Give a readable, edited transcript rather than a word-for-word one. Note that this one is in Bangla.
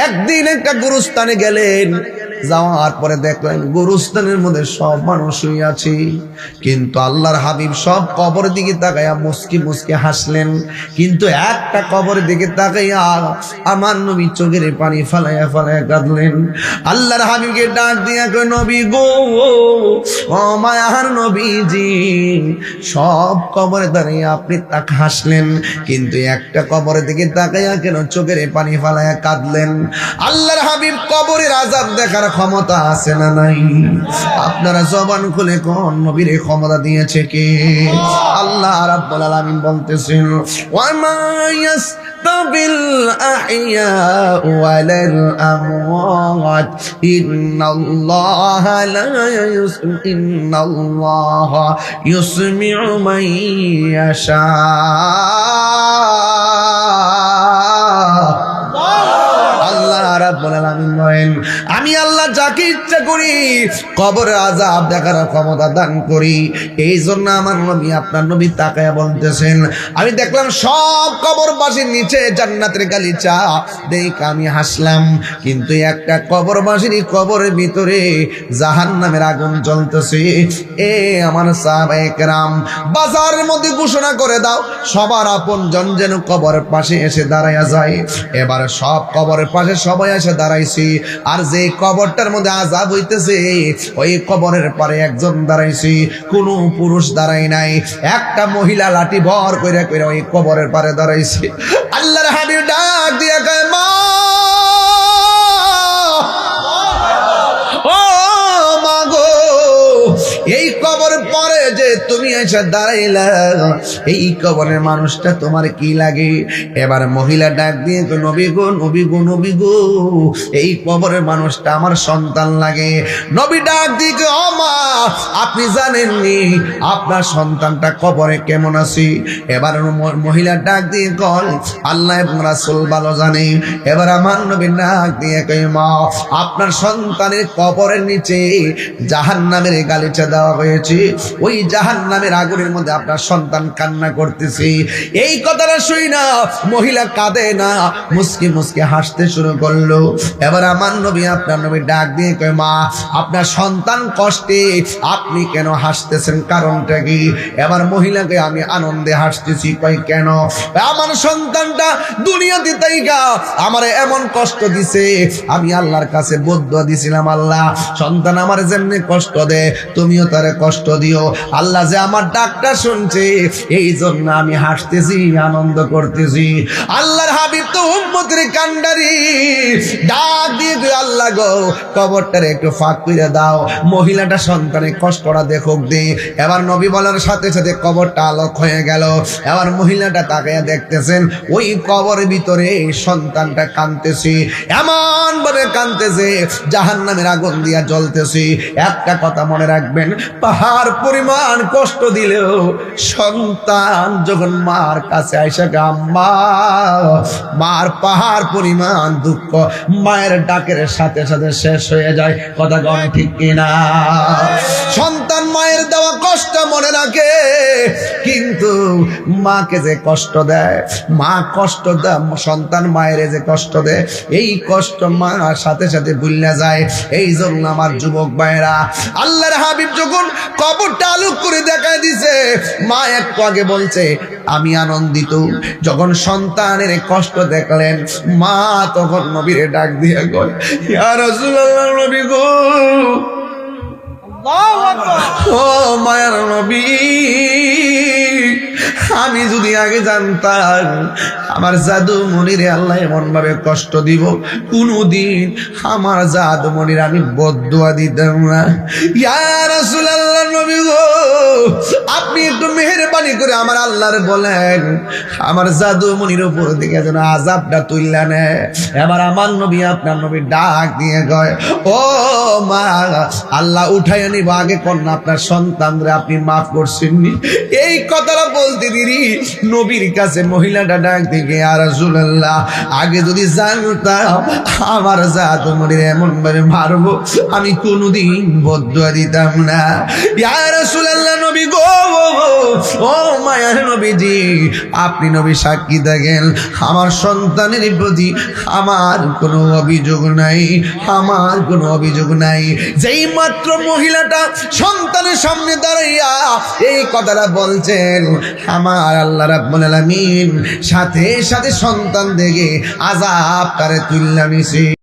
একদিন একটা গুরুস্থানে গেলেন, যাওয়ার পরে দেখলেন গুরুস্থানের মধ্যে সব মানুষ শুয়ে আছে, কিন্তু আল্লাহর হাবিব সব কবরের দিকে তাকাইয়া মুস্কি মুস্কি হাসলেন, কিন্তু একটা কবরের দিকে তাকাইয়া আমার নবী চোখের পানি ফালাইয়া ফালাইয়া কাঁদলেন। আল্লাহর হাবিবকে ডাক দিয়া কই, নবী গো, ও মায়ার নবীজি, সব কবরে দাঁড়িয়ে আপনি তাক হাসলেন, কিন্তু একটা কবরের দিকে তাকাইয়া কেন চোখের পানি ফালাইয়া কাঁদলেন? আল্লাহর হাবিব কবরের আযাব দেখার ক্ষমতা আছে না নাই? আপনারা জবান খুলে কোন নবীর ক্ষমতা দিয়েছে কে? আল্লাহ রাব্বুল আলামিন বলতেছেন, ওয়া মা ইয়াস্তাবিল আহইয়া ওয়ালাল আমওয়াত ইন্নাল্লাহা ইউসমিউ মান ইয়াশা। আমি আল্লাহ যাকে ইচ্ছা করি কবরের আযাব দেখার ক্ষমতা দান করি। এই জন্য আমার নবী, আপনার নবী তাকায়া বলতেছেন, আমি দেখলাম সব কবরবাসীর নিচে জান্নাতের গালিচা দেখে আমি হাসলাম, কিন্তু একটা কবরবাসীর কবরের ভিতরে জাহান্নামের আগুন জ্বলতেছে। এ আমার সাহাবায়ে কেরাম, বাজারের মধ্যে ঘোষণা করে দাও, সবার আপনজন যেন কবরের পাশে এসে দাঁড়ায়া যায়। এবার সব কবরের পাশে সবাই এসে দাঁড়াইছি, আর যে কবরটার মধ্যে আযাব হইতেছে ওই কবরের পারে একজন দাঁড়াইছি, কোনো পুরুষ দাঁড়াই নাই, একটা মহিলা লাঠি ভর কইরা কইরা ওই কবরের পারে দাঁড়াইছি। আল্লাহর হাবিব ডাক দিয়া কয়, মা, ও মা গো, এই কবর পরে যে তুমি এসে দাঁড়াইলা, এই কবরের মানুষটা তোমার কি লাগে? এবার মহিলা ডাক দিয়ে, নবী গো, নবী গো, নবী গো, এই কবরের মানুষটা আমার সন্তান লাগে। নবী ডাক দিয়ে, ও মা, আপনি জানেননি আপনার সন্তানটা কবরে কেমন আছে? এবার মহিলা ডাক দিয়ে কল, আল্লাহ এবং রাসূল ভালো জানে। এবার আমার নবী ডাক দিয়ে কই, মা, আপনার সন্তানের কবরের নিচে জাহান্নামের গালিচা দেওয়া হয়েছে, ওই জাহান্নামের আগুনের মধ্যে আপনার সন্তান কান্না করতেছে। এই কথাটা শুই না মহিলা কাঁদে না, মুস্কি মুস্কি হাসতে শুরু করলো। এবার আমার নবী, আপনার নবী ডাক দিয়ে কয়, মা, আপনার সন্তান কষ্টে, আপনি কেন হাসতেছেন, কারণটা কি? এবার মহিলাকে, আমি আনন্দে হাসতেছি। কয় কেন? আমার সন্তানটা দুনিয়াতে তাইগা আমার এমন কষ্ট দিছে, আমি আল্লাহর কাছে বদদুয়া দিছিলাম, আল্লাহ সন্তান আমার যেমনি কষ্ট দেয় তুমিও তারে কষ্ট দিও। আল্লাহ যে আমার ডাকটা শুনছে, এই জন্য আমি হাসতেছি, আনন্দ করতেছি। আল্লাহর হাবিব তো উম্মতের কান্ডারি, ডাক দিয়ে, আল্লাহ গো, কবরটারে একটু ফাঁক করে দাও, মহিলাটা সন্তানের কষ্টটা দেখুক দে। এবার নবী বলার সাথে সাথে কবরটা আলোক হয়ে গেল। এবার মহিলাটা তাকাইয়া দেখতেছেন ওই কবরের ভিতরে সন্তানটা কাঁদতেছে, এমন ভাবে কাঁদতেছে জাহান্নামের আগুন দিয়া জ্বলতেছে। একটা কথা মনে রাখবেন, পাহাড় পরিমাণ কষ্ট দিলেও সন্তান যখন মার কাছে আইসা আম্মা, মার পাহাড় পরিমাণ দুঃখ মায়ের ডাকের সাথে সাথে শেষ হয়ে যায়। কথা কন ঠিক কিনা? সন্তান মায়ের দেওয়া কষ্ট মনে রাখে, কিন্তু মাকে যে কষ্ট দেয়, মা কষ্ট দেয়, সন্তান মায়ের যে কষ্ট দেয়, এই কষ্ট মা সাথে সাথে ভুলে যায়। এই জন্য আমার যুবক ভাইরা, আল্লাহর হাবিব যখন কবরটা আলোক করে দেখায় দিছে, মা একটু আগে বলছে আমি আনন্দিত। যখন সন্তানের কষ্ট দেখলেন, মা তখন নবীরে ডাক দিয়ে কয়, ইয়া রাসূলুল্লাহ, নবী গো, ও মায়ার নবী, আমি যদি আগে জানতাম আমার জাদু মনিরে আল্লাহ এমন ভাবে কষ্ট দিব, কোনদিন আমার জাদু মনির আমি বদদুয়া দিতাম না। ইয়া রাসূলুল্লাহ, নবী গো, আপনি একটু মেহেরবানি করে আমার আল্লাহর বলেন আমার জাদু মনির উপর দিকে যেন আযাবটা তুইলা নেয়। এবার আমার নবী, আপনার নবী ডাক দিয়ে কয়, ও মা, আল্লাহ উঠাইয়া নিব, আগে কন্যা আপনার সন্তানরা আপনি মাফ করছেননি। এই কথাটা বলতে নবীজি নবীর কাছে মহিলাটা ডাক থেকে আর রাসূলুল্লাহ আগে যদি জানতাম আমার জাত নবীর এমন ভাবে মারবো আমি কোনোদিন বদদুয়া দিতাম না। ইয়া রাসূলুল্লাহ নবী গো, ও মায়ার নবীজি আপনি নবী সাক্ষী থাকেন আমার সন্তানের প্রতি আমার কোনো অভিযোগ নাই, আমার কোনো অভিযোগ নাই। যেই মাত্র মহিলাটা সন্তানের সামনে দাঁড়াইয়া এই কথাটা বলছেন আমার আল্লাহ রাব্বুল আলামিন সাথে সাথে সন্তান থেকে আযাব তারে তুইল্লা নিছে।